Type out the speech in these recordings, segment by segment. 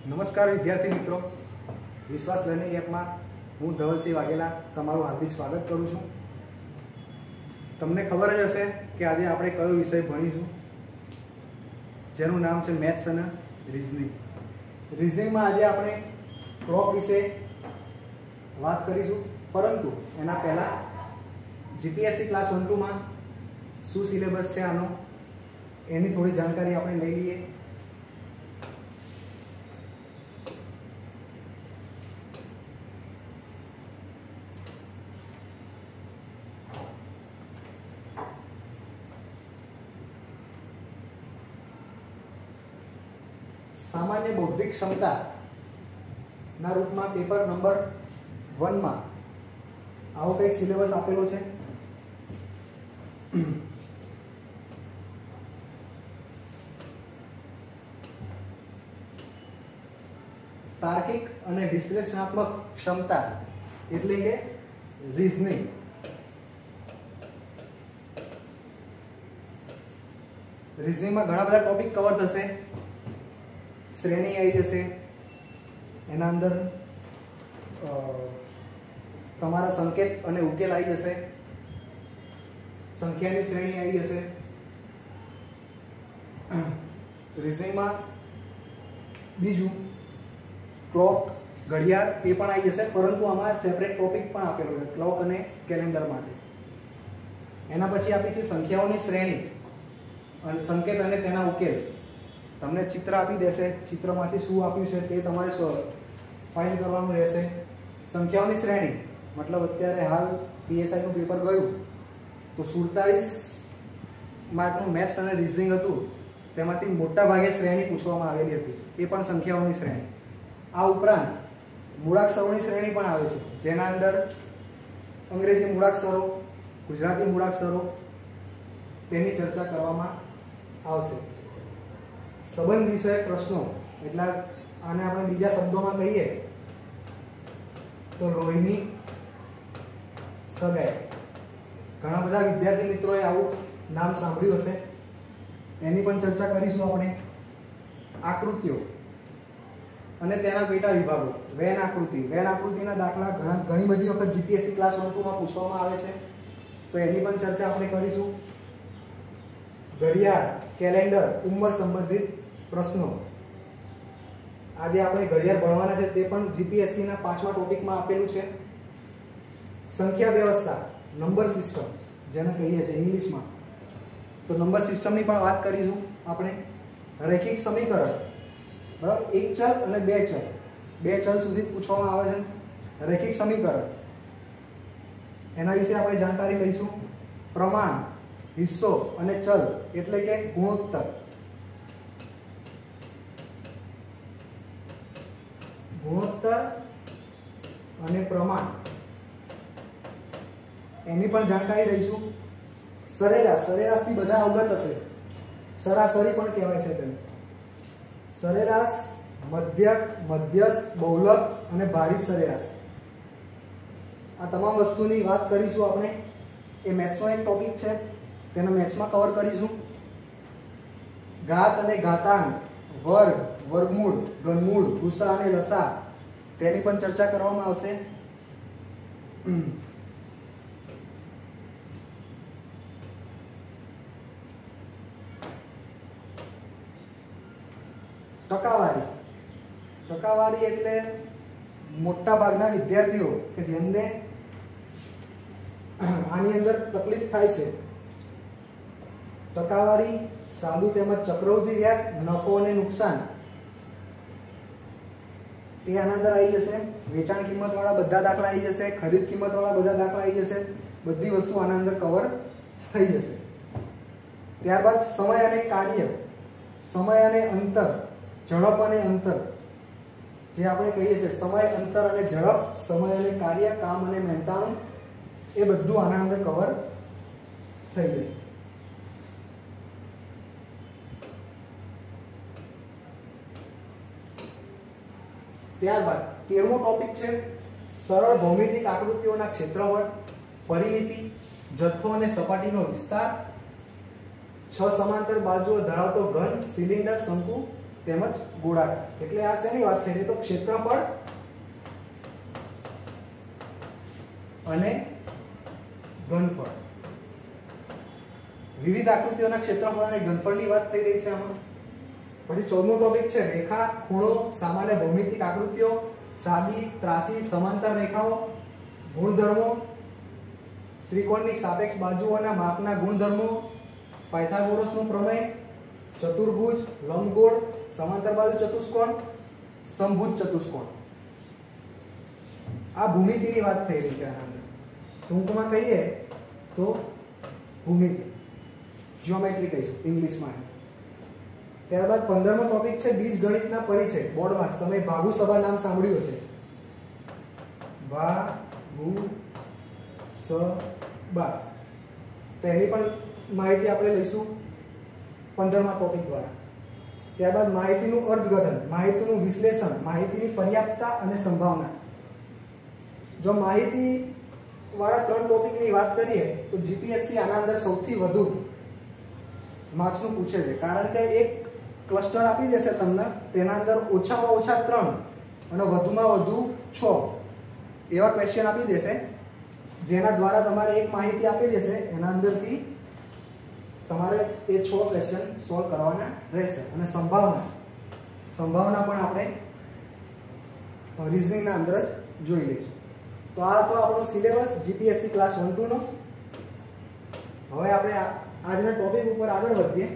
નમસ્કાર વિદ્યાર્થી મિત્રો, વિશ્વાસ લર્નિંગ એપમાં હું ધવલસિંહ વાઘેલા તમારું હાર્દિક સ્વાગત કરું છું। તમને ખબર જ હશે કે આજે આપણે કયો વિષય ભણીશું, જેનું નામ છે મેથ્સ અને રીઝનિંગ। રીઝનિંગમાં આજે આપણે ક્લોક વિશે વાત કરીશું, પરંતુ એના પહેલાં જીપીએસસી ક્લાસ 1-2 માં શું સિલેબસ છે આનો એની થોડી જાણકારી આપણે લઈ લઈએ। सामान्य बौद्धिक क्षमता ना रूप में पेपर नंबर 1 में आवो कई सिलेबस आपेलो छे। तार्किक અને વિશ્લેષણાત્મક ક્ષમતા એટલે કે રીઝનિંગ। રીઝનિંગ માં ઘણા બધા ટોપિક કવર થશે। श्रेणी आई जैसे एना अंदर तमारा संकेत अने उकेल आई जैसे, संख्यानी श्रेणी आई जैसे। रीजनिंग में बीजू क्लॉक घड़ियाळ ए पण आई जैसे, परंतु आमां सेपरेट टॉपिक पण आपेलो छे क्लॉक अने कैलेंडर माटे। एना पछी आपी छे संख्याओनी श्रेणी अने संकेत अने तेना उकेल। તમને ચિત્ર આપી દેશે, ચિત્રમાંથી શું આપ્યું છે તે તમારે ફાઇન્ડ કરવાનું રહેશે। સંખ્યાઓની શ્રેણી મતલબ અત્યારે હાલ પીએસઆઈ નું પેપર ગયું તો 47 માર્કનું મેથ્સ અને રીઝનિંગ હતું, તેમાંથી મોટા ભાગે શ્રેણી પૂછવામાં આવેલી હતી, એ પણ સંખ્યાઓની શ્રેણી। આ ઉપરાંત મૂળાક્ષરોની શ્રેણી પણ આવે છે, જેના અંદર અંગ્રેજી મૂળાક્ષરો, ગુજરાતી મૂળાક્ષરો તેની ચર્ચા કરવામાં આવશે। संबंध विषय प्रश्नों एटले आने आपणे बीजा शब्दों में कहीए तो लोहीनी सगाई। घणा बधा विद्यार्थी मित्रोए आवुं नाम सांभळ्युं हशे, एनी पण चर्चा करीशुं आपणे। आकृतिओ अने तेना पेटा विभागो। वेन आकृति, वेन आकृतिना दाखला घणी बधी वखत जीपीएससी क्लास 1-2 માં પૂછવામાં આવે છે, તો એની પણ ચર્ચા આપણે કરીશું। ઘડિયાળ, કેલેન્ડર, ઉંમર સંબંધિત प्रश्नों। आज आपणे घड़ियाळ भणवाना छे, ते पण जीपीएससी ना 5मा टॉपिक में आपेलुं छे। संख्या व्यवस्था, नंबर सिस्टम जेने कहीए छे इंग्लिश में, तो नंबर सिस्टम नी पण वात करीशुं आपणे। रैखिक समीकरण, बराबर, एक चल अने बे चल, बे चल सुधी पूछवामां आवे छे। रैखिक समीकरण एना विશે આપણે જાણકારી લઈશું। પ્રમાણ, हिस्सो अने चल एटले के गुणोत्तर। गुणोत्तर अने प्रमाण एनी पण जानकारी लईशुं। सरेराश, सरेराश थी बधा अवगत हशे, सरासरी पण कहेवाय छे तेने। सरेराश, मध्यक, मध्यस्थ, बहुलक अने भारित सरेराश, आ तमाम वस्तुनी वात करीशुं आपणे। ए मैथ्सनो एक टॉपिक छे, तेने मैथ्समां कवर करीशुं। घात अने घातांक, वर्ग, वर्गमूळ, घनमूळ, गुसा अने लसा तेनी पण चर्चा करवामां आवशे। टकावारी, टकावारी एटले मोटा भागना विद्यार्थीओ के जेमने आनी अंदर तकलीफ थाय छे। टकावारी सादू तेमज चक्रवृद्धि व्याज, नफो अने नुकसान ए आना अंदर आई जशे। वेचाण किंमत वाळा बधा दाखला आई जशे, खरीद किंमत वाळा बधा दाखला आई जशे, बधी वस्तु आना अंदर कवर थई जशे। त्यारबाद समय अने कार्य, समय अने अंतर, झड़प अने अंतर, जे आपणे कहीए छे समय, अंतर अने झड़प, समय अने कार्य, काम अने मेहनताणुं, ए बधुं आना अंदर कवर थई जशे। त्यारबाद 13मो टॉपिक छे सरल भौमितिक आकृतिओना क्षेत्रफळ, परिमिति, जथ्थो अने सपाटीनो विस्तार, 6 समांतर बाजुओ धरावतो घन, सिलिंडर, शंकु તેમજ ગોળાકાર. એટલે આ શેની વાત થઈ રહી? તો ક્ષેત્રફળ અને ઘનફળ. વિવિધ આકૃતિઓના ક્ષેત્રફળ અને ઘનફળની વાત થઈ રહી છે આમાં. પછી 14મો ટોપિક છે રેખા, ખૂણો, સામાન્ય ભૌમિતિક આકૃતિઓ, સાદી, ત્રાસી, સમાંતર રેખાઓ, ગુણધર્મો, ત્રિકોણની સાપેક્ષ બાજુઓના માપના ગુણધર્મો, પાયથાગોરસનો પ્રમેય, ચતુર્ભુજ, લંબગોળ, સમાંતર બાજુ ચતુષ્કોણ, સમભુજ ચતુષ્કોણ. આ ભૂમિતિની વાત થઈ રહી છે આના અંદર. ટૂંકમાં કહીએ તો ભૂમિતિ, જ્યોમેટ્રી કહીશું ઇંગ્લિશમાં. ત્યારબાદ 15મો ટોપિક છે બીજગણિતના પરિચય. બોર્ડમાં તમે ભાગુસભા નામ સાંભળ્યું હશે. ભાગુસભા, તેની પણ માહિતી આપણે લઈશું 15મા ટોપિક દ્વારા. ત્યારબાદ માહિતીનું અર્થઘટન, માહિતીનું વિશ્લેષણ, માહિતીની પર્યાપ્તતા અને સંભાવના. જો માહિતી વાળા 3 ટોપિકની વાત કરીએ તો જીપીએસસી આના અંદર સૌથી વધુ માર્ક્સનું પૂછે છે. કારણ કે એક ક્લસ્ટર આપી દેશે તમને, તેના અંદર ઓછામાં ઓછા 3 અને વધુમાં વધુ 6 એવા ક્વેશ્ચન આપી દેશે, જેના દ્વારા તમારે એક માહિતી આપી દેશે, એના અંદરથી તમારે એ 6 ક્વેશ્ચન સોલ્વ કરવાના રહેશે. અને સંભાવના પણ આપણે રીઝનિંગના અંદર જ જોઈ લઈશું. તો આ તો આપણો સિલેબસ જીપીએસસી ક્લાસ 1-2 નો. હવે આપણે આજના ટોપિક ઉપર આગળ વધીએ.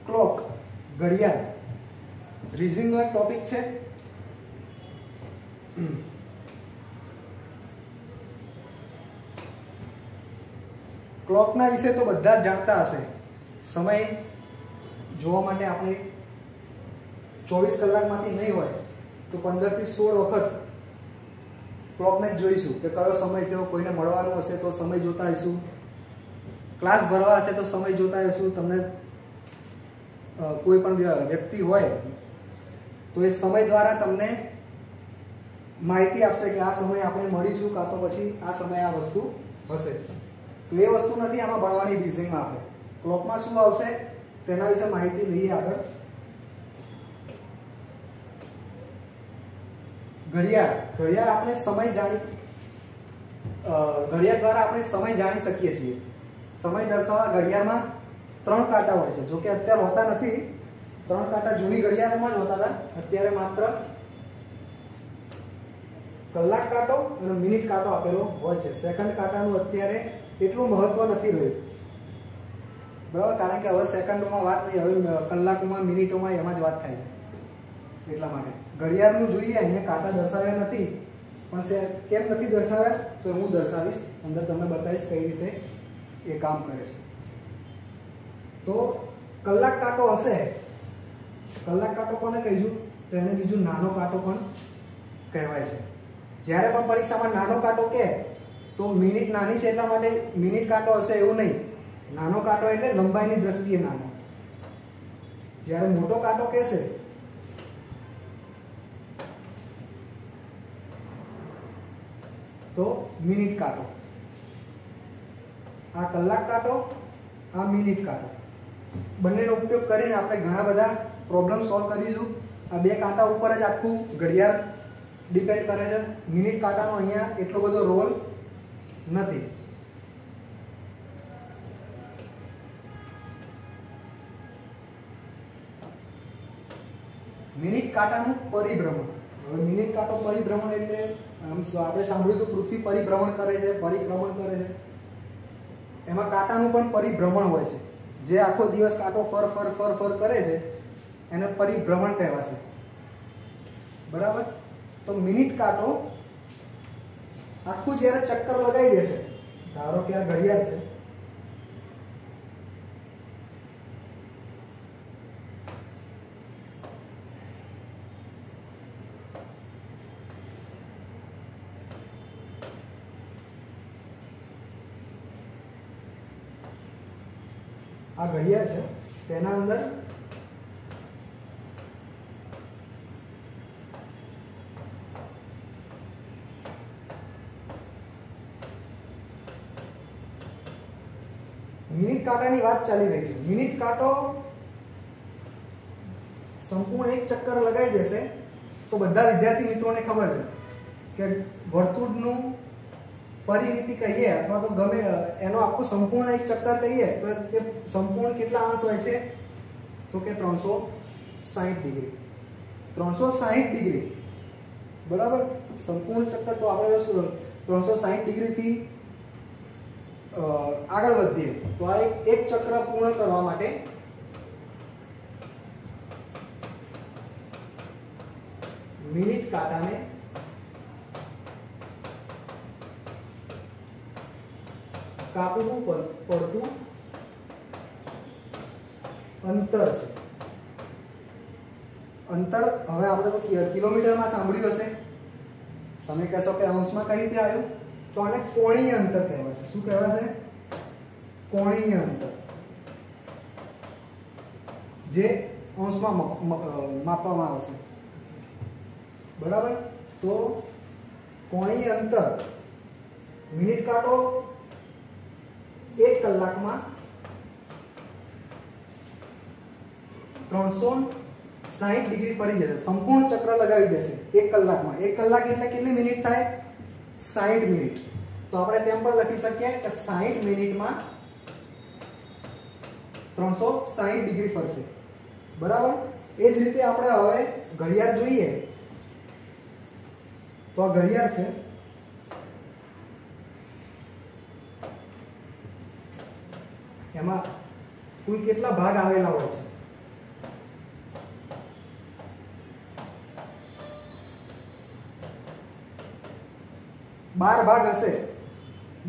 ક્લોક, ઘડિયાળ, રીઝનિંગનો એક ટોપિક છે. ક્લોકના વિશે તો બધા જ જાણતા હશે. સમય જોવા માટે આપણે 24 કલાકમાંથી નહીં હોય તો 15 થી 16 વખત ક્લોકને જ જોઈશું કે કયો સમય થયો. કોઈને મળવાનું હશે તો સમય જોતા હશું, ક્લાસ ભરવા હશે તો સમય જોતા હશું. તમને કોઈ પણ વ્યક્તિ હોય તો એ સમય દ્વારા તમને માહિતી આપશે કે આ સમયે આપણે મળીશું, કાં તો પછી આ સમયે આ વસ્તુ હશે. તો એ વસ્તુ નથી આમાં ભણવાની રીઝનિંગમાં. આપણે ક્લોકમાં શું આવશે તેના વિશે માહિતી લઈએ આગળ. ઘડિયાળ આપણે ઘડિયાળ દ્વારા આપણે સમય જાણી શકીએ છીએ. સમય દર્શાવવા ઘડિયાળમાં 3 કાંટા હોય છે. જો કે અત્યારે હોતા નથી. 3 કાંટા જૂની ઘડિયાળોમાં જ હોતા હતા. અત્યારે માત્ર કલાક કાંટો અને મિનિટ કાંટો આપેલો હોય છે. સેકન્ડ કાંટાનું અત્યારે એટલું મહત્વ નથી રહ્યું, બરાબર. કારણ કે હવે સેકન્ડોમાં વાત નહીં, હવે કલાકોમાં, મિનિટોમાં એમાં જ વાત થાય છે. એટલા માટે ઘડિયાળનું જોઈએ. અહીંયા કાંટા દર્શાવ્યા નથી, પણ કેમ નથી દર્શાવ્યા તો હું દર્શાવીશ, અંદર તમને બતાવીશ કઈ રીતે એ કામ કરે છે. તો કલાક કાંટો હશે. કલાક કાંટો કોને કહીશું? તો એને બીજું નાનો કાંટો પણ કહેવાય છે. જ્યારે પણ પરીક્ષામાં નાનો કાંટો કહે તો મિનિટ નાની છે એટલા માટે મિનિટ કાંટો હશે એવું નહીં. નાનો કાંટો એટલે લંબાઈની દ્રષ્ટિએ નાનો. જ્યારે મોટો કાંટો કહેશે તો મિનિટ કાંટો. આ કલાક કાંટો, આ મિનિટ કાંટો, બંનેનો ઉપયોગ કરીને આપણે ઘણા બધા પ્રોબ્લેમ સોલ્વ કરીશું. આ 2 કાંટા ઉપર જ આખું ઘડિયાળ ડિપેન્ડ કરે છે. મિનિટ કાંટાનો અહીંયા એટલો બધો રોલ નથી. મિનિટ કાંટાનું પરિભ્રમણ. હવે મિનિટ કાંટો પરિભ્રમણ એટલે આપણે સાંભળ્યું તો પૃથ્વી પરિભ્રમણ કરે છે, એમાં કાંટાનું પણ પરિભ્રમણ હોય છે. જે આખો દિવસ કાંટો ફર કરે છે એને પરિભ્રમણ કહેવાશે, બરાબર. તો મિનિટ કાંટો આખું જ્યારે ચક્કર લગાવી દેશે, ધારો કે આ ઘડિયાળ છે, આ ઘડિયાળ છે તેના અંદર મિનિટ કાંટાની વાત ચાલી રહી છે. મિનિટ કાંટો સંપૂર્ણ એક ચક્કર લગાવી દેશે તો બધા વિદ્યાર્થી મિત્રોને ખબર છે કે વર્તુળનું પરિમિતિ કહીએ અથવા તો ગમે એનો આખો સંપૂર્ણ એક ચક્કર કહીએ તો એ સંપૂર્ણ કેટલા અંશ હોય છે? તો કે 360 ડિગ્રી. 360 ડિગ્રી બરાબર. સંપૂર્ણ ચક્કર તો આપણે 360 ડિગ્રીથી આગળ વધીએ તો આ એક ચક્ર પૂર્ણ કરવા માટે મિનિટ કાંટાને કાપવું પડતું અંતર છે. અંતર હવે આપણે તો કિલોમીટરમાં સાંભળ્યું હશે. તમે કહેશો કે અંશમાં કઈ રીતે આવ્યું? તો આને કોણીય અંતર કહેવાશે. શું કહેવાશે? કોણીય અંતર, જે અંશમાં માપવામાં આવશે. બરાબર. તો કોણીય અંતર મિનિટ કાંટો 1 કલાકમાં 360 ડિગ્રી ફરી જશે. સંપૂર્ણ ચક્ર લગાવી દેશે 1 કલાકમાં. 1 કલાક એટલે કેટલી મિનિટ થાય? 60 મિનિટ. તો આપણે તેમ પણ લખી શકીએ કે 60 મિનિટમાં 360 ડિગ્રી ફરશે. બરાબર. એ જ રીતે આપણે હવે ઘડિયાળ જોઈએ તો આ ઘડિયાળ છે. એમાં કુલ કેટલા ભાગ આવેલા હોય છે? 12 ભાગ હશે.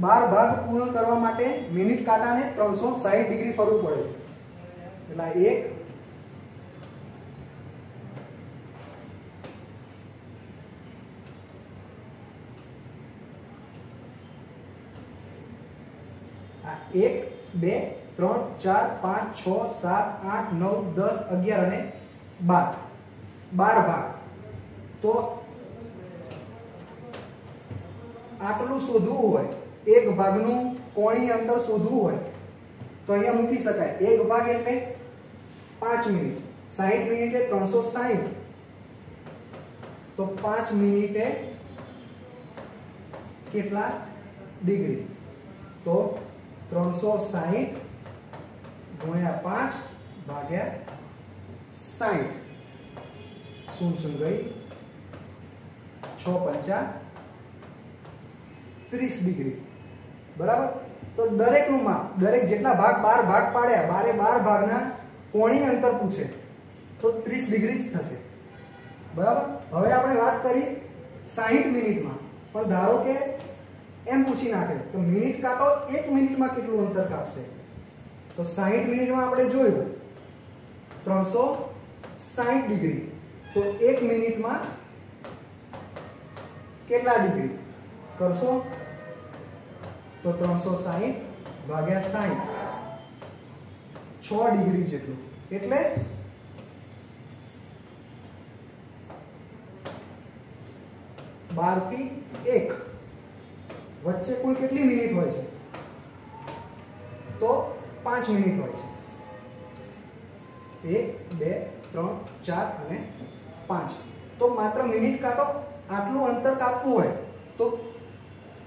12 ભાગ પૂર્ણ કરવા માટે મિનિટ કાંટાને 360 ડિગ્રી ફરવું પડે છે. એટલે 1 1 2 3 4 5 6 7 8 9 10 11 અને 12. 12 ભાગ. તો આટલું શોધવું હોય, એક ભાગનું કોણીય અંતર શોધવું હોય તો અહીંયા મૂકી શકાય. એક ભાગ એટલે 5 મિનિટ. 60 મિનિટે 360 તો 5 મિનિટે કેટલા ડિગ્રી? તો 360 ગુણ્યા 5 ભાગ્યા 60. શૂન શૂન ગઈ. 6 પંચા 30 ડિગ્રી. બરાબર. તો દરેકનું માપ, દરેક જેટલા ભાગ 12 ભાગ પાડ્યા, 12 ભાગના કોણીય અંતર પૂછે તો 30 ડિગ્રી જ થશે. બરાબર. હવે આપણે વાત કરી 60 મિનિટમાં. પણ ધારો કે એમ પૂછી નાખે તો મિનિટ કાંટો 1 મિનિટમાં કેટલું અંતર કાપશે? તો 60 મિનિટમાં આપણે જોયું 360 ડિગ્રી. તો 1 મિનિટમાં કેટલા ડિગ્રી કરશો? તો 360 ભાગ્યા 60 6 ડિગ્રી જેટલું. એટલે 12 થી 1 વચ્ચે કુલ કેટલી મિનિટ હોય છે? તો 5 મિનિટ હોય છે. 1 2 3 4 અને 5. તો માત્ર મિનિટ કાંટો આટલું અંતર કાપવું હોય તો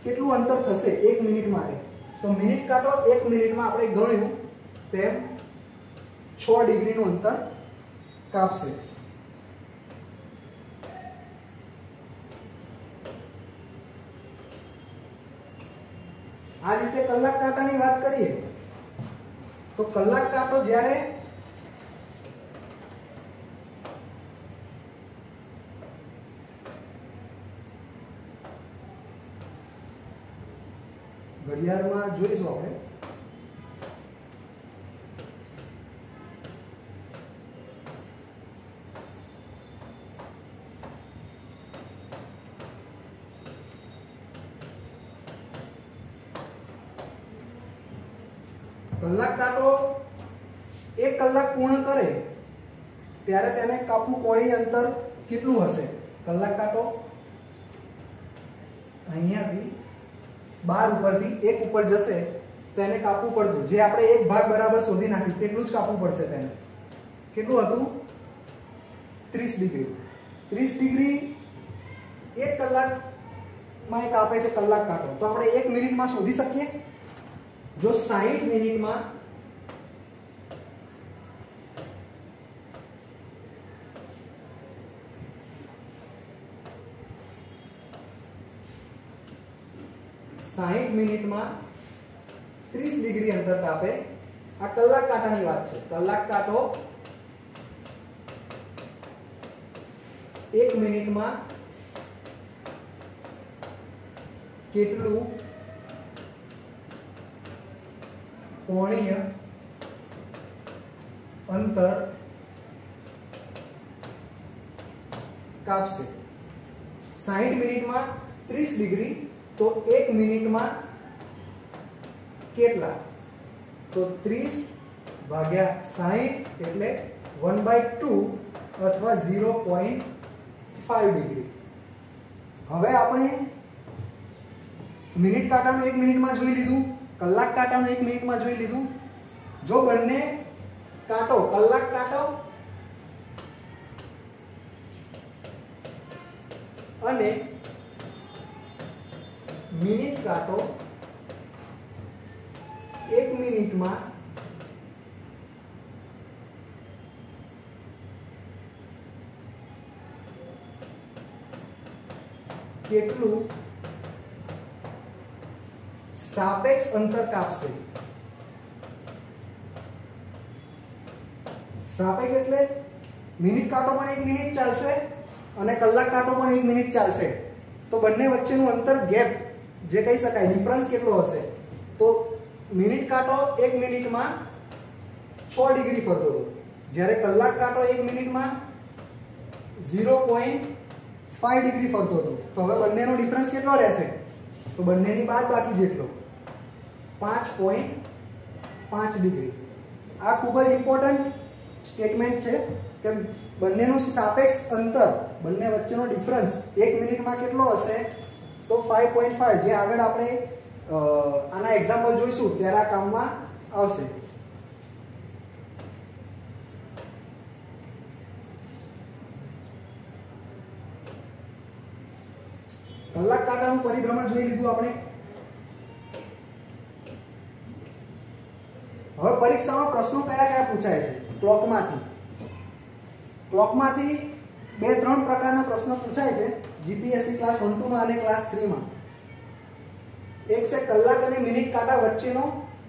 કેટલું અંતર થશે 1 મિનિટ માટે? તો મિનિટ કાંટો 1 મિનિટમાં આપણે ગણ્યું તેમ 6 ડિગ્રીનું અંતર કાપશે. આ રીતે કલાક કાંટાની વાત કરીએ તો કલાક કાંટો જ્યારે ઘડિયાળમાં જોઈશું આપણે કલાક કાંટો 1 કલાક પૂર્ણ કરે ત્યારે તેને કાપવું કોણીય અંતર કેટલું હશે? કલાક કાંટો અહીંયાથી 12 ઉપરથી 1 ઉપર જશે તો એને કાપવું પડતું, જે આપણે 1 ભાગ બરાબર શોધી નાખ્યું તેટલું જ કાપવું પડશે તેને. કેટલું હતું? 30 ડિગ્રી. 30 ડિગ્રી 1 કલાકમાં એ કાપે છે કલાક કાંટો, તો આપણે 1 મિનિટમાં શોધી શકીએ? જો 60 મિનિટમાં 60 મિનિટમાં 30 ડિગ્રી અંતર કાપે, આ કલાક કાંટાની વાત છે. કલાક કાંટો 1 મિનિટમાં કેટલું કોણીય અંતર કાપશે? 60 મિનિટમાં 30 ડિગ્રી, તો 1 મિનિટમાં કેટલા? તો 30 ભાગ્યા 60 એટલે 1/2 અથવા 0.5 ડિગ્રી. હવે આપણે મિનિટ કાંટાનું 1 મિનિટમાં જોઈ લીધું, કલાક કાંટાનું 1 મિનિટમાં જોઈ લીધું. જો બંને કાંટો, કલાક કાંટો અને મિનિટ કાંટો 1 મિનિટમાં કેટલું સાપેક્ષ અંતર કાપશે? સાપેક્ષ એટલે મિનિટ કાંટો પણ 1 મિનિટ ચાલશે અને કલાક કાંટો પણ 1 મિનિટ ચાલશે, તો બંને વચ્ચેનું અંતર, ગેપ જે કહી શકાય, ડિફરન્સ કેટલો હશે? તો મિનિટ કાંટો 1 મિનિટમાં 6 ડિગ્રી ફરતો હતો, જ્યારે કલાક કાંટો 1 મિનિટમાં 0.5 ડિગ્રી ફરતો હતો. તો હવે બંનેનો ડિફરન્સ કેટલો રહેશે? તો બંનેની બાદબાકી જેટલો, 5.5 ડિગ્રી. આ ખૂબ જ ઇમ્પોર્ટન્ટ સ્ટેટમેન્ટ છે કે બંનેનું સાપેક્ષ અંતર, બંને વચ્ચેનો ડિફરન્સ 1 મિનિટમાં કેટલો હશે? તો 5.5, જે આગળ આપણે આના એક્ઝામ્પલ જોઈશું ત્યારે આ કામમાં આવશે. કલાક કાંટાનું પરિભ્રમણ જોઈ લીધું આપણે. હવે પરીક્ષામાં પ્રશ્નો કયા કયા પૂછાય છે? ક્લોકમાંથી 2-3 પ્રકારના પ્રશ્નો પૂછાય છે જીપીએસસી ક્લાસ 1-2 માં અને ક્લાસ 3 માં. એક છે કલાક અને મિનિટ કાંટા વચ્ચેનો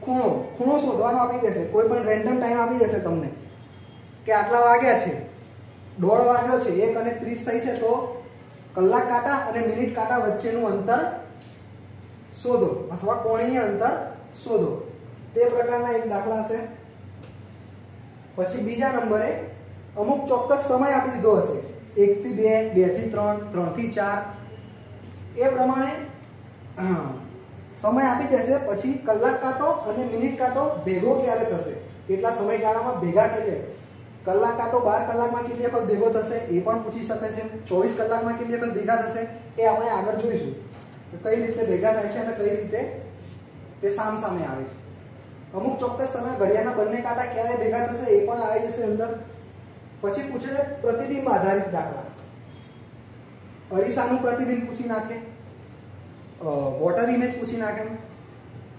ખૂણો શોધવાનો આપી દેશે, કોઈ પણ રેન્ડમ ટાઈમ આપી દેશે તમને કે આટલા વાગ્યા છે, 1:30 વાગ્યો છે, 1 અને 30 થઈ છે, તો કલાક કાંટા અને મિનિટ કાંટા વચ્ચેનું અંતર શોધો અથવા કોણીય અંતર શોધો. તે પ્રકારના એક દાખલા હશે. પછી બીજા નંબરે અમુક ચોક્કસ સમય આપી દીધો હશે, 1 થી 2, 2 થી 3, 3 થી 4, એ પ્રમાણે સમય આપી દેશે. પછી કલાક કાંટો અને મિનિટ કાંટો ભેગો ક્યારે થશે, કેટલા સમયગાળામાં ભેગા થશે. કલાક કાંટો 12 કલાકમાં કેટલી વખત ભેગો થશે એ પણ પૂછી શકે છે. 24 કલાકમાં કેટલી વખત ભેગા થશે એ આપણે આગળ જોઈશું, કઈ રીતે ભેગા થાય છે અને કઈ રીતે તે સામસામે આવે છે. અમુક ચોક્કસ સમય ઘડિયાળના બંને કાંટા ક્યારે ભેગા થશે એ પણ આવી જશે અંદર. પછી પૂછે છે પ્રતિબિંબ આધારિત દાખલા. અરીસાનું પ્રતિબિંબ પૂછી નાખે, વોટર ઇમેજ પૂછી નાખે,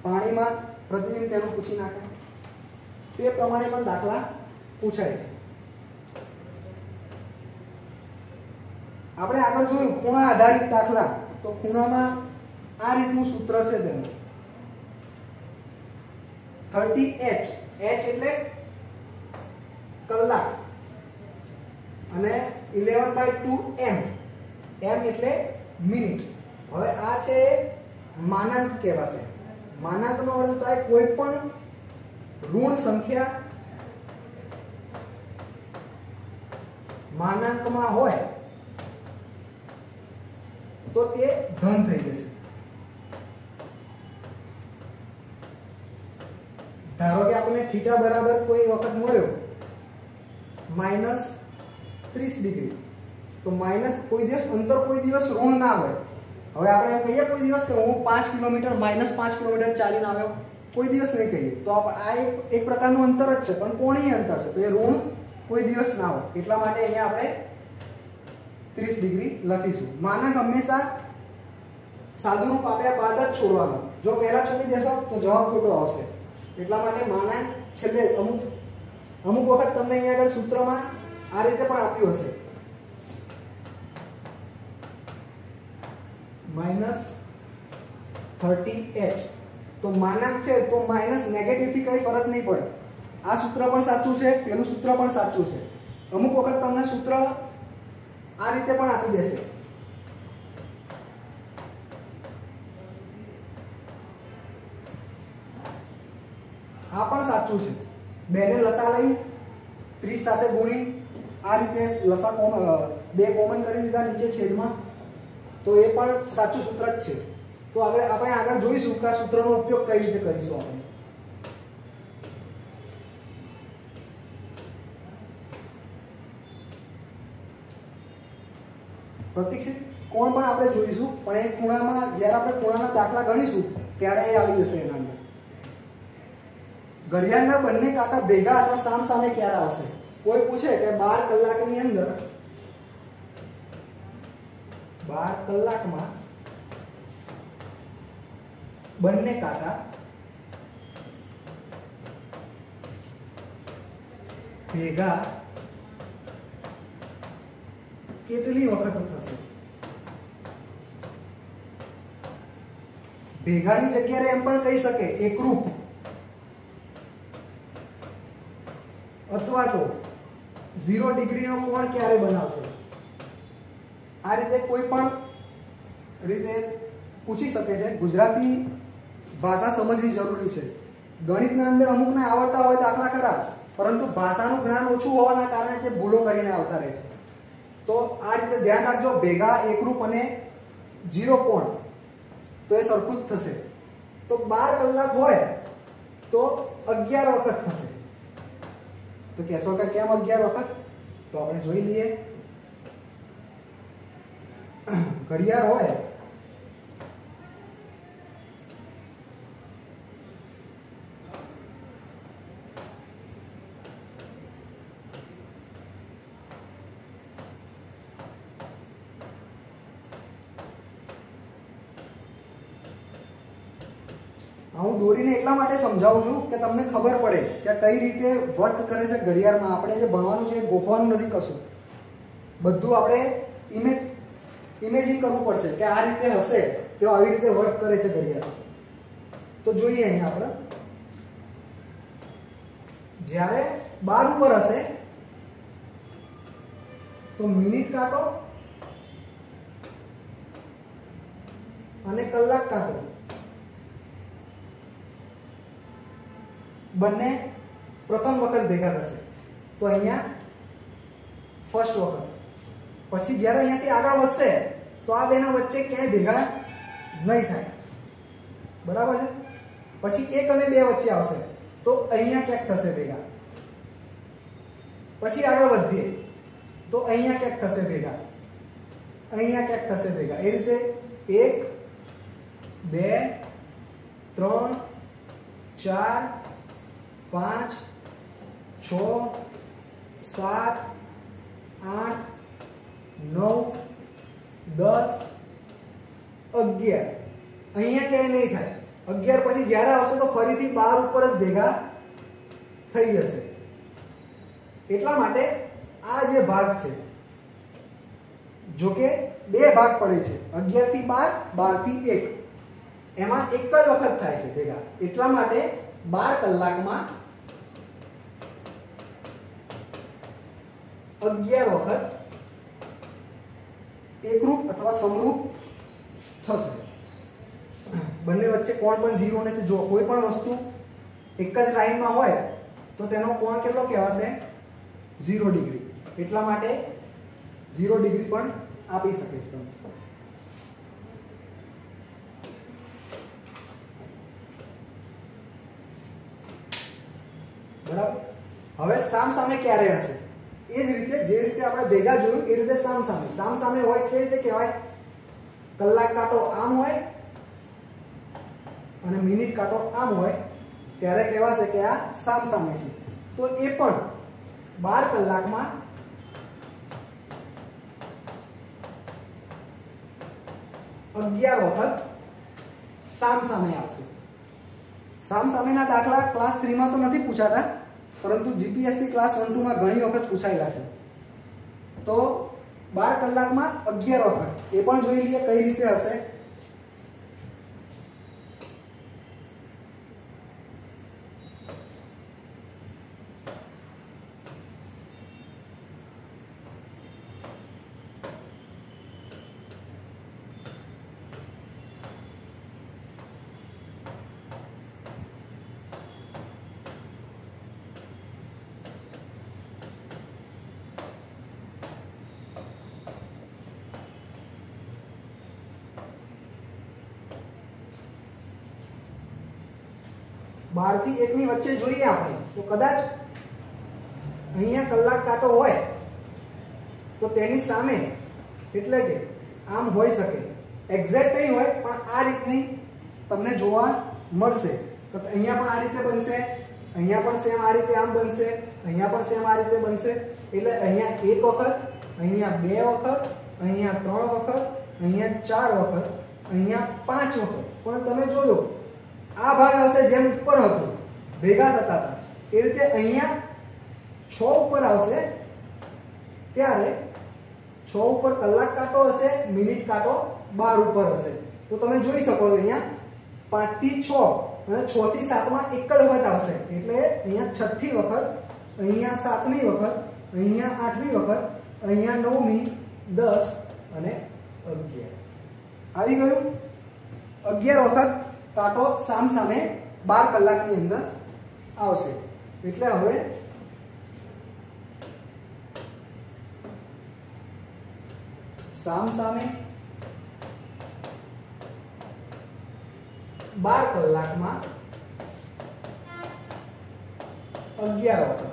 પાણીમાં પ્રતિબિંબ તેનું પૂછી નાખે. તે પ્રમાણે પણ દાખલા પૂછાય છે. આપણે આગળ જોયું ખૂણા આધારિત દાખલા, તો ખૂણામાં આ રીતનું સૂત્ર છે તેનું 30h, h એટલે કલાક અને 11/2 m, m એટલે મિનિટ. હવે આ છે માનાંક કહેવાશે. માનાંકનો અર્થ થાય કોઈ પણ ઋણ સંખ્યા માનાંકમાં હોય તો તે ધન થઈ જશે. ધારો કે આપણને થીટા બરાબર કોઈ વખત મળ્યો -30 ડિગ્રી, તો માઇનસ કોઈ દિવસ અંતર કોઈ દિવસ ઋણ ના હોય. હવે આપણે એમ કહીએ કોઈ દિવસ કે હું 5 કિલોમીટર -5 કિલોમીટર ચાલીને આવ્યો, કોઈ દિવસ નહીં કહીએ. તો આ એક પ્રકારનું અંતર જ છે, પણ કોણીય અંતર છે, તો એ ઋણ કોઈ દિવસ ના હોય. એટલા માટે અહીંયા આપણે 30 ડિગ્રી લખીશું. માનક હંમેશા સાદુરૂપ આપ્યા બાદ જ છોડવાનો. જો પહેલા છોડી દેશો તો જવાબ ખોટો આવશે. એટલા માટે માનક છેલ્લે અમુક વખત તમને અહીંયા આગળ સૂત્રમાં આ રીતે પણ આપ્યું હશે -30h. તો માનક છે તો માઇનસ નેગેટિવ થી કઈ ફરક નહીં પડે. આ સૂત્ર પણ સાચું છે, પેલું સૂત્ર પણ સાચું છે. અમુક વખત તમને સૂત્ર આ રીતે પણ આપી દેશે. આ પણ સાચું છે. બેને લસા લઈ 30 સાથે ગુણી આ રીતે લસા બે કોમન કરી દીધા નીચે છેદમાં, તો એ પણ સાચું સૂત્ર જ છે. તો આપણે આગળ જોઈશું કે આ સૂત્રનો ઉપયોગ કઈ રીતે કરીશું. આપણે પ્રતિક્ષિત કોણ પણ આપણે જોઈશું, પણ એ ખૂણામાં જ્યારે આપણે ખૂણાના દાખલા ગણીશું ત્યારે એ આવી જશે. એના અંદર ઘડિયાળના બંને કાંટા ભેગા અથવા સામ સામે ક્યારે આવશે? કોઈ પૂછે કે 12 કલાકની અંદર 12 કલાકમાં બંને કાંટા ભેગા કેટલી વખત થશે? ભેગાની જગ્યાએ એમ પણ કહી શકે એકરૂપ, અથવા તો 0 ડિગ્રીનો કોણ ક્યારે બનાવશે? આ રીતે કોઈ પણ રીતે પૂછી શકે છે. ગુજરાતી ભાષા સમજવી જરૂરી છે. ગણિતના અંદર અમુકને આવડતા હોય દાખલા ખરા, પરંતુ ભાષાનું જ્ઞાન ઓછું હોવાના કારણે તે ભૂલો કરીને આવતા રહે છે. તો આ રીતે ધ્યાન રાખજો. ભેગા એકરૂપ અને 0 કોણ તો એ સરખું જ થશે. તો 12 કલાક હોય તો 11 વખત થશે. તો કહેશો કે કેમ 11 વખત? તો આપણે જોઈ લઈએ. ઘડિયાળ હોય હું દોરીને એટલા માટે સમજાવું છું કે તમને ખબર પડે કે કઈ રીતે વર્ક કરે છે ઘડિયાળમાં. આપણે જે ભણવાનું છે એ ગોખવાનું નથી કશું, બધું આપણે ઇમેજિન કરવું પડશે કે આ રીતે હશે તો આવી રીતે વર્ક કરે છે ઘડિયાળ. તો જોઈએ અહીંયા આપણે જ્યારે 12 ઉપર હશે તો મિનિટ કાંટો અને કલાક કાંટો બંને પ્રથમ વખત ભેગા થશે. તો અહીંયા ફર્સ્ટ વખત. પછી જ્યારે અહીંયાથી આગળ વધશે તો આ બેના વચ્ચે ક્યાંય ભેગા નહીં થાય, બરાબર છે. પછી 1 અને 2 વચ્ચે આવશે તો અહીંયા ક્યાંક થશે ભેગા. પછી આગળ વધીએ તો અહીંયા ક્યાંક થશે ભેગા, અહીંયા ક્યાંક થશે ભેગા. એ રીતે 1 2 3 4 5 6 7 8 9 10 11 અહીંયા ક્યાંય નહીં થાય. 11 પછી જ્યારે આવશે તો ફરીથી 12 ઉપર જ ભેગા થઈ જશે. એટલા માટે આ જે ભાગ છે, જો કે 2 ભાગ પડે છે, 11 થી 12, 12 થી 1, એમાં એક જ વખત થાય છે ભેગા. એટલા માટે 12 કલાકમાં 11 વખત એકરૂપ અથવા સમરૂપ થશે. બંને વચ્ચે કોણ પણ 0 ને છે. જો કોઈ પણ વસ્તુ એક જ લાઈનમાં હોય તો તેનો કોણ કેટલો કહેવાશે? 0 ડિગ્રી. એટલા માટે 0 ડિગ્રી પણ આપી શકે છે. બરાબર. હવે સામ સામે ક્યારે હશે? એ જ રીતે જે રીતે આપણે ભેગા જોયું એ રીતે સામ સામે. સામ સામે હોય કે રીતે કહેવાય? કલાક કાંટો આમ હોય અને મિનિટ કાંટો આમ હોય ત્યારે કહેવાશે કે આ સામ સામે છે. તો એ પણ 12 કલાકમાં 11 વખત સામ સામે આવશે. સામ સામેના દાખલા ક્લાસ 3 માં તો નથી પૂછાતા, પરંતુ જીપીએસસી ક્લાસ 1 2 માં ઘણી વખત પૂછાયેલા છે. તો 12 કલાકમાં 11 વખત એ પણ જોઈ લઈએ કઈ રીતે હશે. બાર થી 1 ની વચ્ચે જોઈએ આપણે તો કદાચ અહીંયા કલાક કાંટો હોય તો તેની સામે એટલે કે આમ હોઈ શકે. એક્ઝેક્ટ નહીં હોય પણ આ રીતની તમને જોવા મળશે. તો અહીંયા પણ આ રીતે બનશે, અહીંયા પણ સેમ આ રીતે આમ બનશે, અહીંયા પણ સેમ આ રીતે બનશે. એટલે અહીંયા 1 વખત, અહીંયા 2 વખત, અહીંયા 3 વખત, અહીંયા 4 વખત, અહીંયા 5 વખત. પણ તમે જોજો આ ભાગ આવશે જેમ ઉપર હતો ભેગા થતા હતા એ રીતે અહીંયા 6 ઉપર આવશે ત્યારે 6 ઉપર કલાક કાંટો હશે, મિનિટ કાંટો 12 ઉપર હશે. તો તમે જોઈ શકો છો અહીંયા 5 થી 6 અને 6 થી 7 માં એક જ વખત આવશે. એટલે અહીંયા 6 થી વખત, અહીંયા 7મી વખત, અહીંયા 8મી વખત, અહીંયા 9મી, 10 અને 11 આવી ગયું. 11 વખત કાંટો સામ સામે 12 કલાકની અંદર આવશે. એટલે હવે સામ સામે 12 કલાકમાં 11 વખત.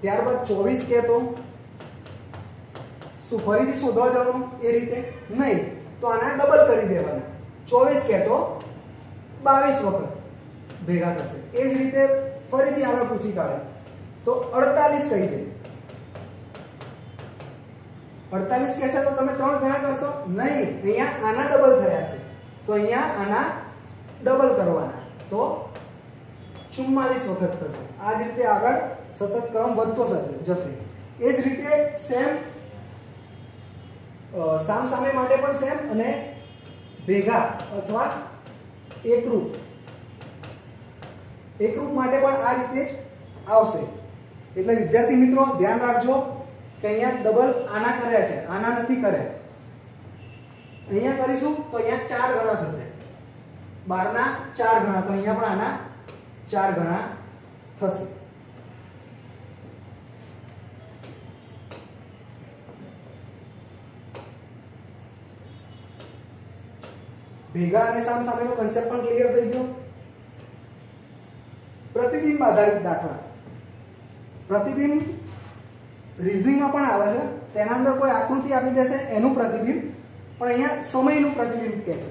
ત્યારબાદ 24 કે તો શું ફરીથી શોધવા જવાનું એ રીતે નહીં, તો આના ડબલ કરી દેવાના. 24 કે તો 22 વખત ભેગા થશે. એ જ રીતે ફરીથી આગળ પૂછી કાઢે તો 48 કહી દે. 48 કહેશે તો તમે 3 ગણા કરશો નહીં, અહીંયા આના ડબલ થયા છે તો અહીંયા આના ડબલ કરવાના તો 44 વખત થશે. આ જ રીતે આગળ સતત ક્રમ વધતો જશે. એ જ રીતે સેમ સામ સામે માટે પણ સેમ અને ભેગા અથવા એકરૂપ માટે પણ આ રીતે જ આવશે. એટલે વિદ્યાર્થી મિત્રો ધ્યાન રાખજો કે અહીંયા ડબલ આના કર્યા છે, આના નથી કર્યા. અહીંયા કરીશું તો અહીંયા 4 ગણા થશે, 12 ના 4 ગણા, તો અહીંયા પણ આના 4 ગણા થશે. ભેગા અને સામ સામેનો કન્સેપ્ટ પણ ક્લિયર થઈ ગયો. પ્રતિબિંબ આધારિત દાખલા. પ્રતિબિંબ રીઝનિંગમાં પણ આવે છે. તેના અંદર કોઈ આકૃતિ આપી દેશે એનું પ્રતિબિંબ, પણ અહીંયા સમયનું પ્રતિબિંબ કહે છે.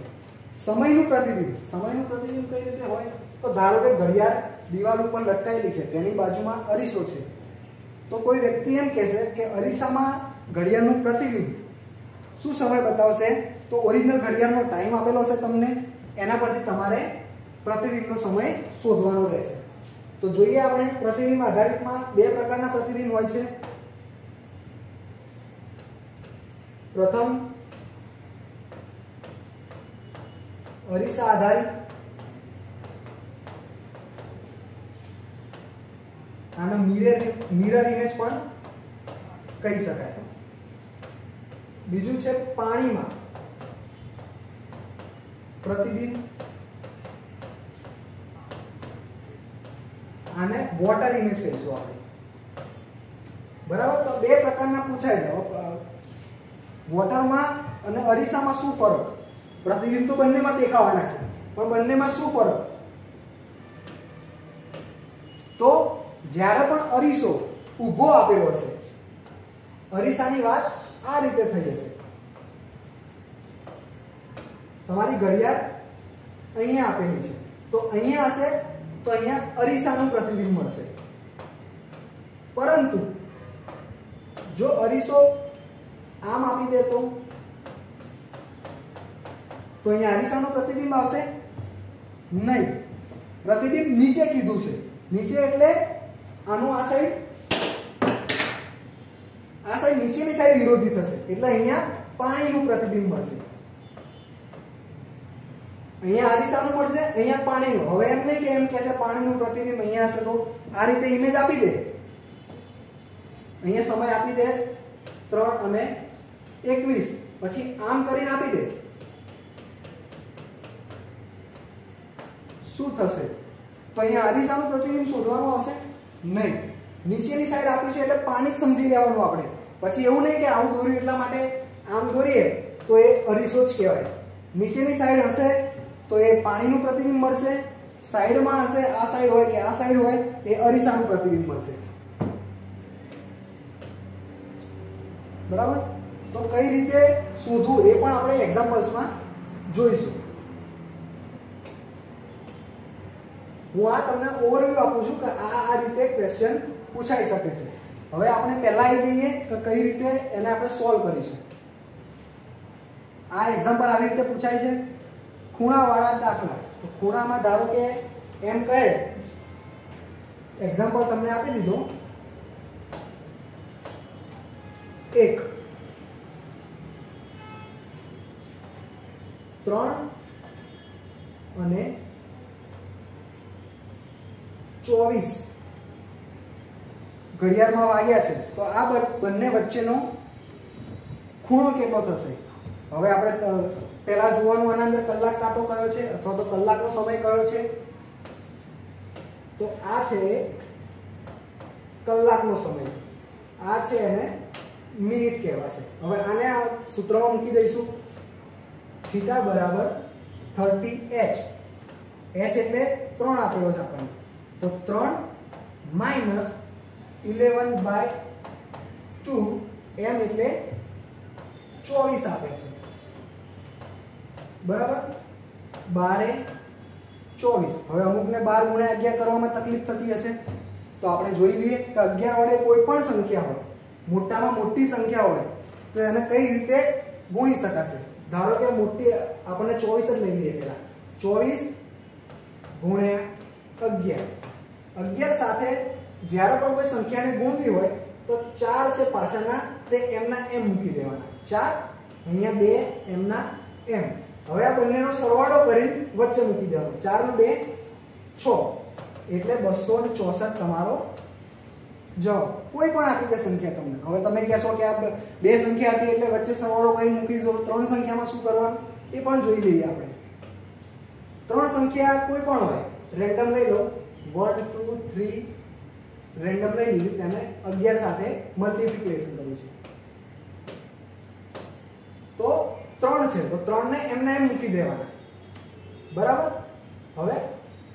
સમયનું પ્રતિબિંબ કઈ રીતે હોય? તો ધારો કે ઘડિયાળ દિવાલ ઉપર લટકાયેલી છે, તેની બાજુમાં અરીસો છે. તો કોઈ વ્યક્તિ એમ કહેશે કે અરીસામાં ઘડિયાળનું પ્રતિબિંબ શું સમય બતાવશે? તો ઓરિજિનલ ઘડિયાળનો ટાઈમ આપેલો હશે તમને, એના પરથી તમારે પ્રતિબિંબનો સમય શોધવાનો રહેશે. તો જોઈએ આપણે પ્રતિબિંબ આધારિતમાં 2 પ્રકારના પ્રતિબિંબ હોય છે. પ્રથમ અરીસા આધારિત. આને મિરર ઇમેજ પણ કહી શકાય. બીજું છે પાણીમાં પ્રતિબિંબ. આને વોટર ઇમેજ કહીશું આપણે. બરાબર. તો 2 પ્રકારના પૂછાય છે. વોટરમાં અને અરીસામાં શું ફરક? પ્રતિબિંબ તો બંનેમાં દેખાવાના છે, પણ બંનેમાં શું ફરક? તો જ્યારે પણ અરીસો ઊભો આપેલો હશે, અરીસાની વાત આ રીતે થઈ જશે. તમારી ઘડિયાળ અહીંયા આપેલી છે, તો અહીંયા હશે તો અહીંયા અરીસાનું પ્રતિબિંબ મળશે. પરંતુ જો અરીસો આમ આપી દે તો અહીંયા અરીસાનું પ્રતિબિંબ આવશે નહીં. પ્રતિબિંબ નીચે કીધું છે, નીચે એટલે આનું આ સાઈડ નીચેની સાઈડ વિરોધી થશે, એટલે અહીંયા પાણીનું પ્રતિબિંબ મળશે. અહીંયા અરીસાનું મળશે, અહીંયા પાણીનું. હવે એમ નહીં કે એમ કહે છે પાણીનું પ્રતિબિંબ અહીંયા હશે, તો આ રીતે ઇમેજ આપી દે, અહીંયા સમય આપી દે 3 અને 21, પછી આમ કરીને આપી દે, શું થશે? તો અહીંયા અરીસાનું પ્રતિબિંબ શોધવાનું આવશે નહીં. નીચેની સાઈડ આપ્યું છે એટલે પાણી જ સમજી લેવાનું આપણે. પછી એવું નહીં કે આવું દોર્યું એટલા માટે આમ દોરીએ તો એ અરીસો જ કહેવાય. નીચેની સાઈડ હશે તો એ પાણીનું પ્રતિબિંબ મળશે, સાઈડમાં હશે આ સાઈડ હોય કે આ સાઈડ હોય એ અરીસાનું પ્રતિબિંબ મળશે. બરાબર? તો કઈ રીતે શોધવું એ પણ આપણે એક્ઝામ્પલ્સમાં જોઈશું. હું આ તમને ઓવરવ્યુ આપું છું કે આ રીતે ક્વેશ્ચન પૂછાઈ શકે છે. હવે આપણે પહેલા આવી જઈએ કે કઈ રીતે એને આપણે સોલ્વ કરીશું. આ એક્ઝામ્પલ આવી રીતે પૂછાય છે, ખૂણાવાળા દાખલા. તો ખૂણામાં ધારો કે એમ કહે, એક્ઝામ્પલ તમને આપી દીધો 1, 3 અને 24 ઘડિયાળમાં વાગ્યા છે. તો આ બંને વચ્ચેનો ખૂણો કેટલો થશે? હવે આપણે પહેલા જોવાનું આના અંદર કલાક કાંટો કયો છે અથવા તો કલાકનો સમય કયો છે. તો આ છે કલાકનો સમય, આ છે એને મિનિટ કહેવાશે. હવે આને આ સૂત્રમાં મૂકી દઈશું, થીટા બરાબર 30h. h એટલે 3 આપેલો છે આપણને, તો 3 માઇનસ 11/2 m એટલે 24 આપે છે. બરાબર? 12 24. હવે અમુકને 12 ગુણ્યા 11 કરવામાં તકલીફ થતી હશે, તો આપણે જોઈ લઈએ કે 11 વડે કોઈ પણ સંખ્યા હોય, મોટામાં મોટી સંખ્યા હોય તો એને કઈ રીતે ગુણી શકાશે. ધારો કે મોટી આપણને 24 જ લઈ લઈએ. પહેલા 24 ગુણ્યા 11. 11 સાથે જ્યારે પણ કોઈ સંખ્યાને ગુણવી હોય તો 4 છે પાછળના તે એમના એમ મૂકી દેવાના. 4 અહીંયા 2 એમના એમ. હવે આ બંનેનો સરવાળો કરીને વચ્ચે મૂકી દેવાનો. 4 ને 2 6 એટલે 264 તમારો જવાબ. કોઈ પણ આપી દે સંખ્યા તમને. હવે તમે કહેશો કે આ બે સંખ્યા હતી એટલે વચ્ચે સરવાળો કરીને મૂકી દો, તો 3 સંખ્યામાં શું કરવાનું એ પણ જોઈ લઈએ આપણે. 3 સંખ્યા કોઈ પણ હોય, રેન્ડમ લઈ લો, 1 2 3 રેન્ડમ લઈ લીધી, તેને 11 સાથે મલ્ટીપ્લિકેશન કર્યું છે. તો 3 છે, તો 3 ને એમને એમ મૂકી દેવાના. બરાબર? હવે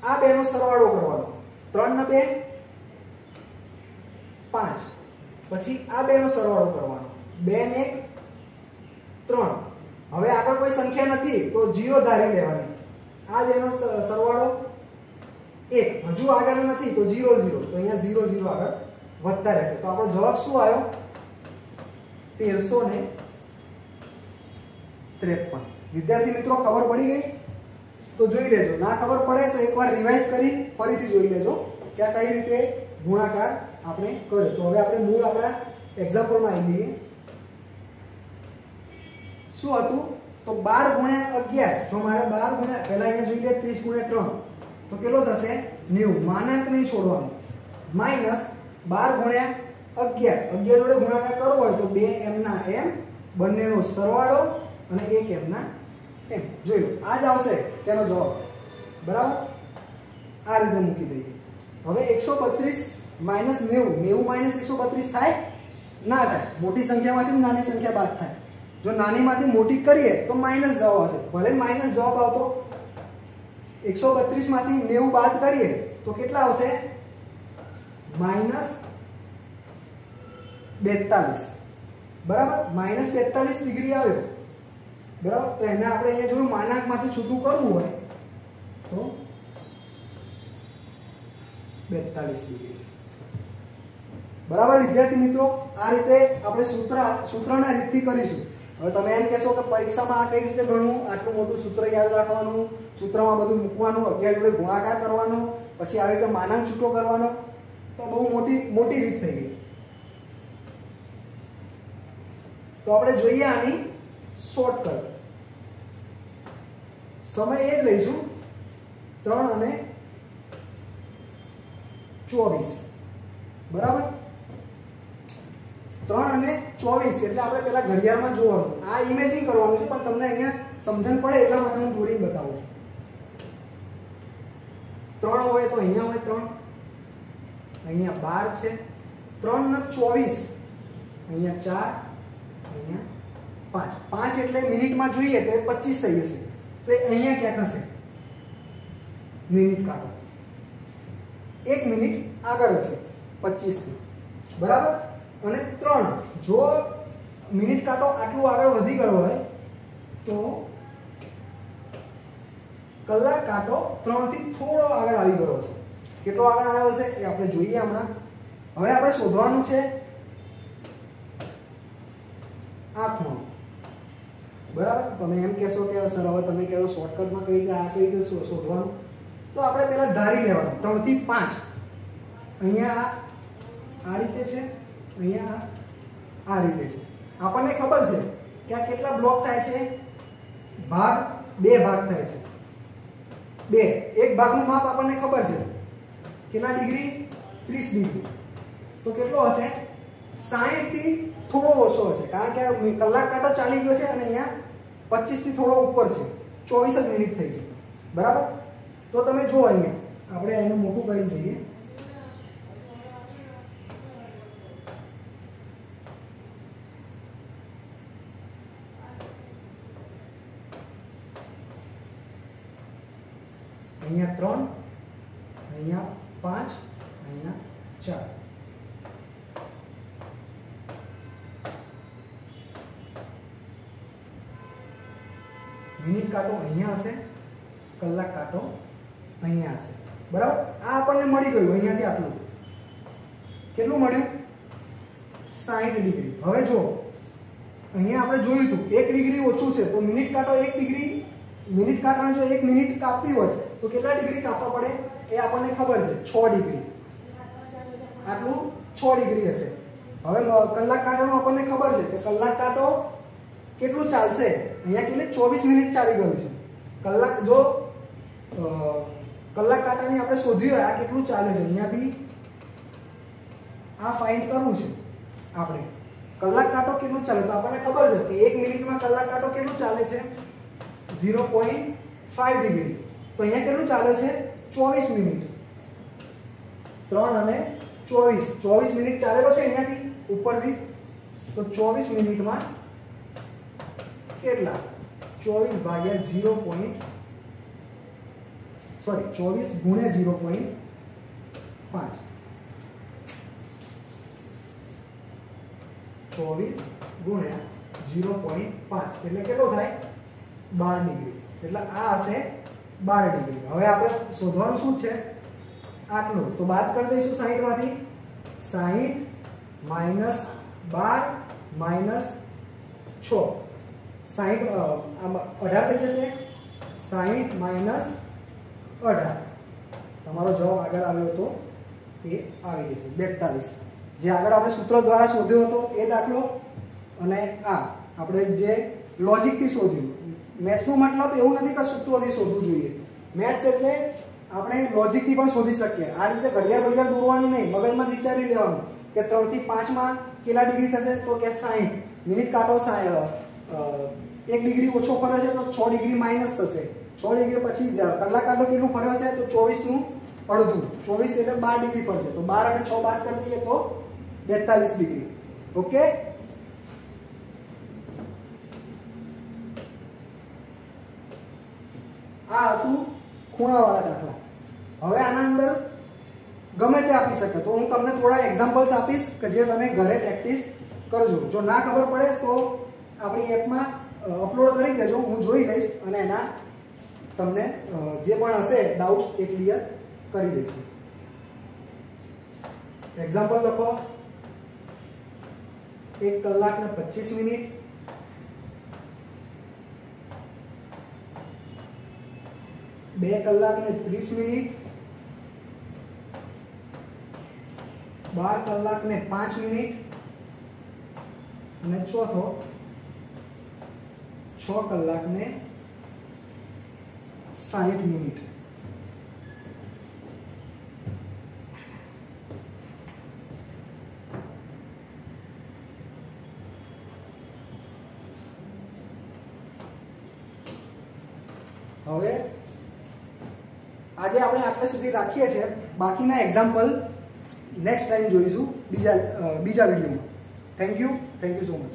આ બેનો સરવાળો કરવાનો. 3 ને 2 5. પછી આ બેનો સરવાળો કરવાનો. 2 ને 1 3. હવે આગળ કોઈ સંખ્યા નથી તો 0 ધારી લેવાની. આ બેનો સરવાળો 1. હજુ આગળ નથી તો 0 0. તો અહીંયા 0 0 આગળ વધતા રહેશે. તો આપણો જવાબ શું આવ્યો? 1353. વિદ્યાર્થી મિત્રો, ખબર પડી ગઈ? તો જોઈ લેજો. ના ખબર પડે તો એકવાર રિવાઇઝ કરી ફરીથી જોઈ લેજો કે આ કઈ રીતે ગુણાકાર આપણે કર્યો. તો હવે આપણે મૂળ આપણા એક્ઝામ્પલમાં આવી જઈએ. શું હતું? તો 12 ગુણ્યા 11. જો મારે 12 ગુણ્યા, પહેલા અહીંયા જોઈ લે 30 ગુણ્યા 3 તો કેટલો થશે? 90. માનાંક નહીં છોડવાનું. માઇનસ 12 ગુણ્યા 11. 11 જોડે ગુણાકાર કરવો હોય તો 2 એમના એમ, બંનેનો સરવાળો અને 1 એમના એમ. જોઈ લો, આ જ આવશે તેનો જવાબ. બરાબર? આ રીતે મૂકી દઈએ. હવે 132 માઇનસ 90. 90 માઇનસ 132 થાય? ના થાય. મોટી સંખ્યામાંથી નાની સંખ્યા બાદ થાય. જો નાનીમાંથી મોટી કરીએ તો માઇનસ જવાબ આવશે. ભલે માઇનસ જવાબ આવતો, 132 માંથી 90 બાદ કરીએ તો કેટલા આવશે? -42 બરાબર, -42 ડિગ્રી આવ્યો બરાબર. તો એને આપણે અહીંયા જોયું માનાંકમાંથી છૂટું કરવું હોય તો 42 ડિગ્રી બરાબર. વિદ્યાર્થી મિત્રો, આ રીતે આપણે સૂત્રના રીતથી કરીશું. હવે તમે એમ કહેશો કે પરીક્ષામાં આ કઈ રીતે ગણવું, આટલું મોટું સૂત્ર યાદ રાખવાનું, સૂત્રમાં બધું મૂકવાનું, 11 જોડે ગુણાકાર કરવાનો, પછી આવી રીતે માનાંક છૂટો કરવાનો, તો બહુ મોટી રીત થઈ ગઈ. તો આપણે જોઈએ આની શોર્ટકટ. સમય એ જ લઈશું 3 અને 24 બરાબર. 3 અને 24 એટલે આપણે પેલા ઘડિયાળમાં જોવાનું, આ ઇમેજિંગ કરવાનું છે, પણ તમને અહીંયા સમજણ પડે એટલા માટે હું દોરીને બતાવું છું. 3 હોય તો અહીંયા હોય 3, અહીંયા 12 છે, 3 ને 24 અહીંયા 4, અહીંયા 5. 5 એટલે મિનિટમાં જોઈએ તો 25 થઈ જશે. તો અહીંયા ક્યાં થશે? મિનિટ કાઢો, 1 મિનિટ આગળ હશે 25 થી બરાબર. અને 3 જો મિનિટ કાંટો આટલું આગળ વધી ગયો હોય તો કલાક કાંટો 3 થી થોડો આગળ આવી ગયો છે. કેટલો આગળ આવ્યો છે એ આપણે જોઈએ હમણાં. હવે આપણે શોધવાનું છે આંખનો બરાબર. તમે એમ કહેશો કે સર હવે તમે કહો શોર્ટકટમાં કઈ રીતે આ કઈ રીતે શોધવાનું, તો આપણે પહેલા ધારી લેવાનું 3 થી 5. અહીંયા આ રીતે છે, અહીંયા આ રીતે છે. આપણને ખબર છે કે આ કેટલા બ્લોક થાય છે, ભાગ 2 ભાગ થાય છે. 2 એક ભાગનું માપ આપણને ખબર છે કેટલા ડિગ્રી, 30 ડિગ્રી. તો કેટલો હશે? 60 થી થોડો ઓછો હશે, કારણ કે કલાક કાંટો ચાલી ગયો છે અને અહીંયા 25 થી થોડો ઉપર છે, 24 જ મિનિટ થઈ છે બરાબર. તો તમે જુઓ અહીંયા આપણે એનું મોટું કરીને જોઈએ. અહીંયા 3, અહીંયા 5, અહીંયા 4. મિનિટ કાંટો અહીંયા હશે, કલાક કાંટો અહીંયા હશે બરાબર. આ આપણને મળી ગયું અહીંયાથી આટલું. કેટલું મળ્યું? 60 ડિગ્રી. હવે જો અહીંયા આપણે જોયું હતું 1 ડિગ્રી ઓછું છે, તો મિનિટ કાંટો 1 ડિગ્રી, મિનિટ કાંટાને જો 1 મિનિટ કાપવી હોય તો કેટલા ડિગ્રી કાપવા પડે એ આપણને ખબર છે, 6 ડિગ્રી. આટલું 6 ડિગ્રી હશે. હવે કલાક કાંટાનું આપણને ખબર છે કે કલાક કાંટો કેટલું ચાલશે, અહીંયા કેટલી 24 મિનિટ ચાલી ગયું છે. કલાક જો કલાક કાંટાની આપણે શોધ્યું હોય આ કેટલું ચાલે છે, અહીંયાથી આ ફાઇન્ડ કરવું છે આપણે. કલાક કાંટો કેટલું ચાલે તો આપણને ખબર છે કે 1 મિનિટમાં કલાક કાંટો કેટલું ચાલે છે, 0.5 ડિગ્રી. તો અહીંયા કેટલું ચાલે છે, 24 મિનિટ. 3 અને 24 મિનિટ ચાલેલો છે અહીંયાથી ઉપરથી. તો 24 મિનિટમાં કેટલા, 24 ભાગ્યા 24 ગુણ્યા 0.5. 24 ગુણ્યા 0.5 એટલે કેટલો થાય, 12 ડિગ્રી. એટલે આ હશે 12 ડિગ્રી. હવે આપણે શોધવાનું શું છે, આટલું. તો બાદ કરી દઈશું 60 માંથી. 60 માઇનસ 12 માઇનસ 6, 60 18 થઈ જશે. 60 માઇનસ 18, તમારો જવાબ આગળ આવ્યો હતો તે આવી જશે 42. જે આગળ આપણે સૂત્ર દ્વારા શોધ્યો હતો એ દાખલો, અને આ આપણે જે લોજિકથી શોધ્યું. મેથ્સનો મતલબ એવું નથી કે સૂત્રોથી શોધવું જોઈએ. મેથ્સ એટલે આપણે લોજિકથી પણ શોધી શકીએ. આ રીતે ઘડિયાળ દોરવાની નહીં, મગજમાં વિચારી લેવાનું કે 3 થી 5 માં કેટલા ડિગ્રી થશે, તો કે 60. મિનિટ કાંટો 1 ડિગ્રી ઓછો ફરે છે તો 6 ડિગ્રી માઇનસ થશે. 6 ડિગ્રી પછી કલાક કાંટો કેટલું ફરે છે, તો 24 નું અડધું. 24 એટલે 12 ડિગ્રી ફરશે. તો 12 અને 6 બાદ કરી દઈએ તો 42 ડિગ્રી. ઓકે. આ હતું ખૂણાવાળા દાખલા. હવે આના અંદર ગમે તે આપી શકે. તો હું તમને થોડા એક્ઝામ્પલ્સ આપીશ કે જે તમે ઘરે પ્રેક્ટિસ કરજો. જો ના ખબર પડે તો આપણી એપમાં અપલોડ કરી દેજો, હું જોઈ લઈશ અને એના તમને જે પણ હશે ડાઉટ્સ એ ક્લિયર કરી દઈશું. એક્ઝામ્પલ લખો 1 કલાક ને 25 મિનિટ, 2 કલાક ને 30 મિનિટ, 12 કલાક ને 5 મિનિટ અને ચોથો 6 કલાક ને 60 મિનિટ. હવે આજે આપણે આટલે સુધી રાખીએ છીએ. બાકીના એક્ઝામ્પલ નેક્સ્ટ ટાઈમ જોઈશું બીજા વિડીયોમાં. Thank you so much.